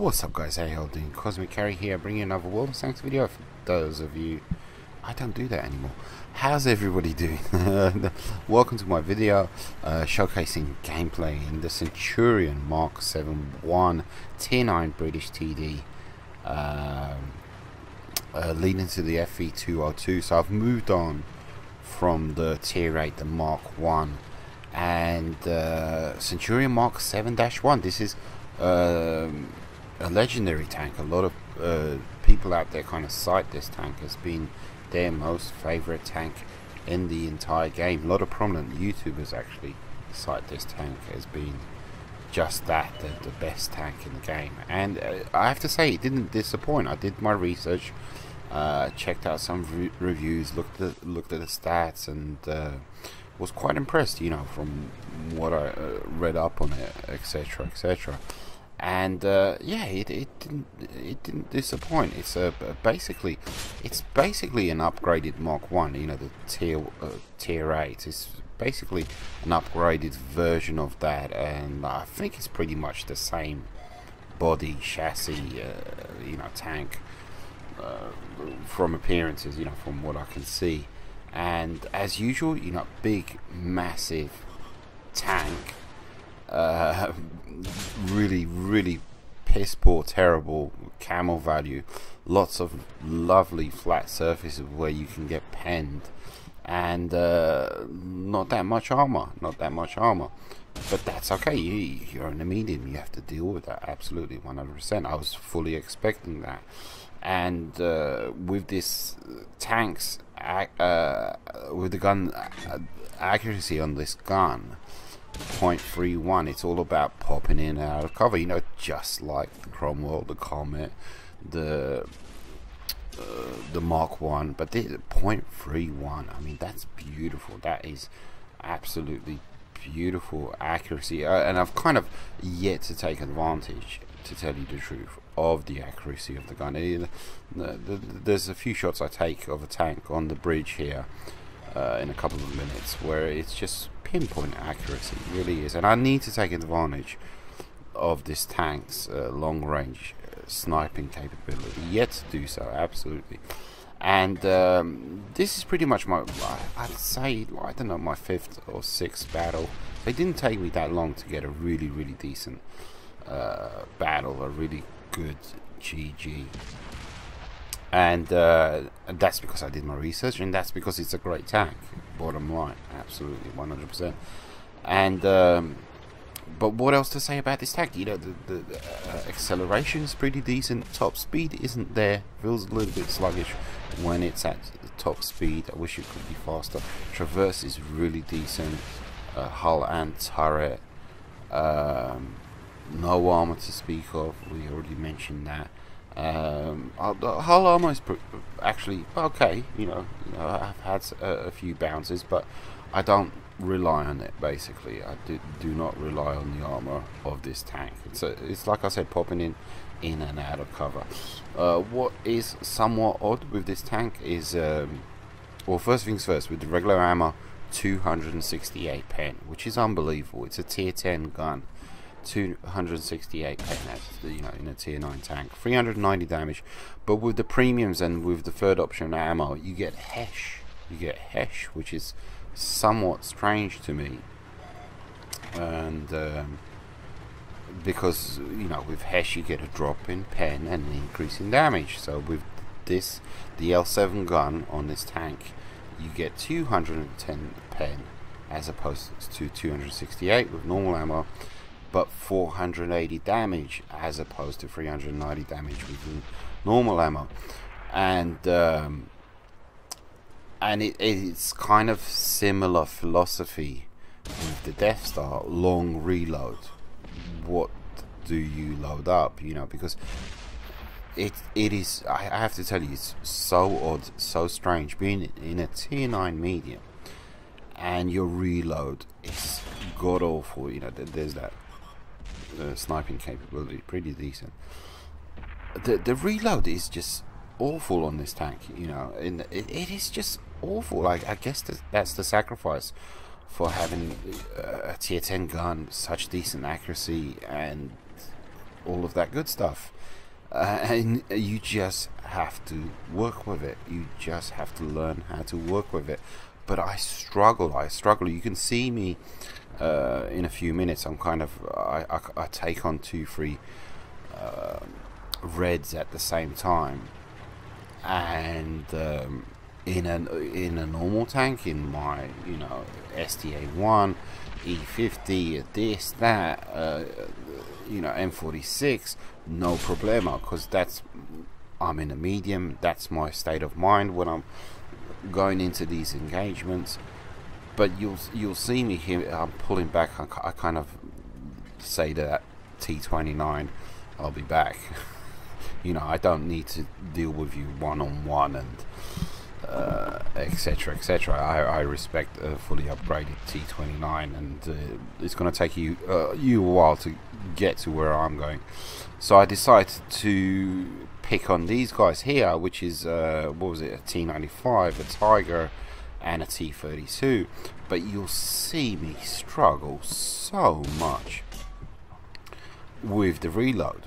What's up guys, how y'all doing? Cosmic Carry here, bringing another World of Tanks video for those of you. I don't do that anymore. How's everybody doing? Welcome to my video showcasing gameplay in the Centurion Mk 7-1 Tier 9 British TD leading to the FV202. So I've moved on from the Tier 8, the Mark 1 and Centurion Mk 7-1. This is a legendary tank. A lot of people out there kind of cite this tank as being their most favorite tank in the entire game. A lot of prominent YouTubers actually cite this tank as being just that, the best tank in the game. And I have to say, it didn't disappoint. I did my research, checked out some reviews, looked at the stats, and was quite impressed, you know, from what I read up on it, etc, etc. And yeah, it didn't disappoint. It's basically an upgraded Mark 1. You know, the tier 8. It's basically an upgraded version of that, and I think it's pretty much the same body, chassis, you know, tank from appearances, you know, from what I can see. And as usual, you know, big, massive tank. Really piss poor, terrible camo value. Lots of lovely flat surfaces where you can get penned, and not that much armor. But that's okay. You're in a medium. You have to deal with that. Absolutely, 100%. I was fully expecting that. And with this tank's with the gun accuracy on this gun, 0.31, it's all about popping in and out of cover, you know, just like the Cromwell, the Comet, the Mark 1. But the 0.31, I mean, that's beautiful. That is absolutely beautiful accuracy, and I've kind of yet to take advantage, to tell you the truth, of the accuracy of the gun. There's a few shots I take of a tank on the bridge here in a couple of minutes where it's just pinpoint accuracy, really is, and I need to take advantage of this tank's long range sniping capability. Yet to do so, absolutely. And this is pretty much my, I'd say, I don't know, my 5th or 6th battle. It didn't take me that long to get a really decent battle, a really good GG. And that's because I did my research, and that's because it's a great tank, bottom line, absolutely, 100%. And but what else to say about this tank? You know, the acceleration is pretty decent. Top speed isn't there, feels a little bit sluggish when it's at the top speed. I wish it could be faster. Traverse is really decent, hull and turret, no armor to speak of, we already mentioned that. The hull armor is actually okay, you know, I've had a few bounces, but I don't rely on it. Basically, I do not rely on the armor of this tank. It's like I said, popping in and out of cover. What is somewhat odd with this tank is, well, first things first, with the regular ammo, 268 pen, which is unbelievable. It's a tier 10 gun. 268 pen, you know, in a tier 9 tank, 390 damage. But with the premiums and with the third option ammo, you get Hesh. Which is somewhat strange to me. And because, you know, with Hesh you get a drop in pen and an increase in damage. So with this, the L7 gun on this tank, you get 210 pen as opposed to 268 with normal ammo, but 480 damage as opposed to 390 damage with normal ammo. And it's kind of similar philosophy with the Death Star, long reload. What do you load up, you know, because it is, I have to tell you, it's so odd, so strange being in a tier 9 medium and your reload is god awful. You know, there's that sniping capability, pretty decent. The reload is just awful on this tank, you know, and it is just awful. Like, I guess that's the sacrifice for having a tier 10 gun, such decent accuracy and all of that good stuff. And you just have to work with it. You just have to learn how to work with it. But I struggle. You can see me in a few minutes. I'm kind of I take on 2-3 reds at the same time, and in a normal tank, in my STA1, E50, this, that, M46, no problema, because I'm in a medium. That's my state of mind when I'm going into these engagements. But you'll see me here. I'm pulling back. I kind of say to that T29, I'll be back. I don't need to deal with you one-on-one and etc, etc. I respect a fully upgraded T29, and it's going to take you a while to get to where I'm going. So I decided to pick on these guys here, which is what was it, a T95, a Tiger, and a T32. But you'll see me struggle so much with the reload,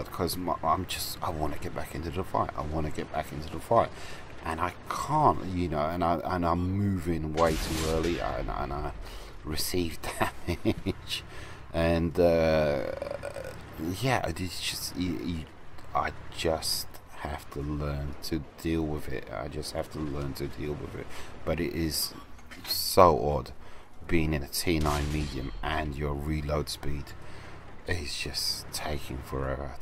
because I want to get back into the fight. And I can't, and I'm moving way too early, and I receive damage, and yeah, it's just I just have to learn to deal with it. But it is so odd being in a T9 medium and your reload speed is just taking forever.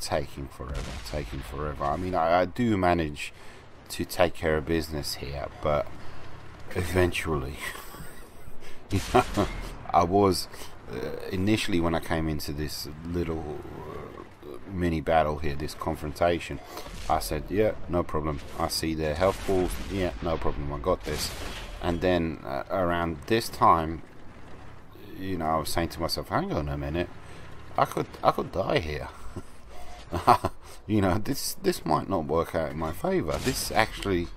I mean, I do manage to take care of business here, but eventually, I was initially, when I came into this little mini battle here, this confrontation, I said, yeah, no problem. I see their health balls, yeah, no problem, I got this. And then around this time, I was saying to myself, hang on a minute, I could die here. This might not work out in my favor. This actually,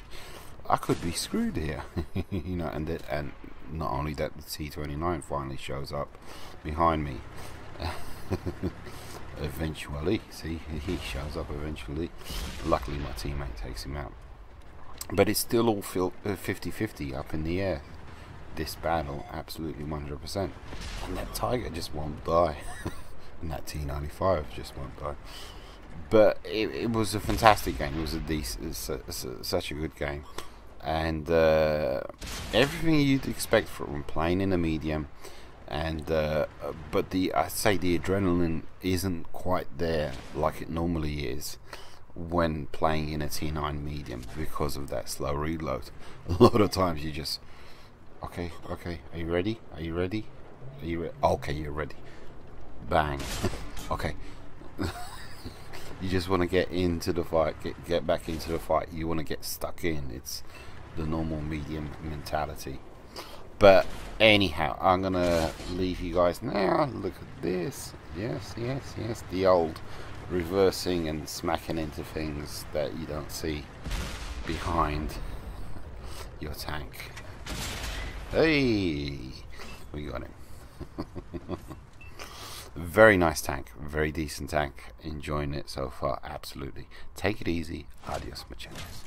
I could be screwed here. And not only that, the T29 finally shows up behind me. Eventually, see, he shows up eventually. Luckily, my teammate takes him out. But it's still all 50-50 up in the air. This battle, absolutely 100%. And that Tiger just won't die. And that T95 just won't die. But it was a fantastic game. It was such a good game. And everything you'd expect from playing in a medium. And but I'd say the adrenaline isn't quite there like it normally is when playing in a T9 medium, because of that slow reload. A lot of times you just, okay, are you ready? Okay, you're ready. Bang. Okay. You just want to get into the fight, get back into the fight. You want to get stuck in. It's the normal medium mentality. But anyhow, I'm gonna leave you guys now. Look at this. Yes. The old reversing and smacking into things that you don't see behind your tank. Hey, we got him. Very nice tank, very decent tank. Enjoying it so far, absolutely. Take it easy. Adios, muchachos.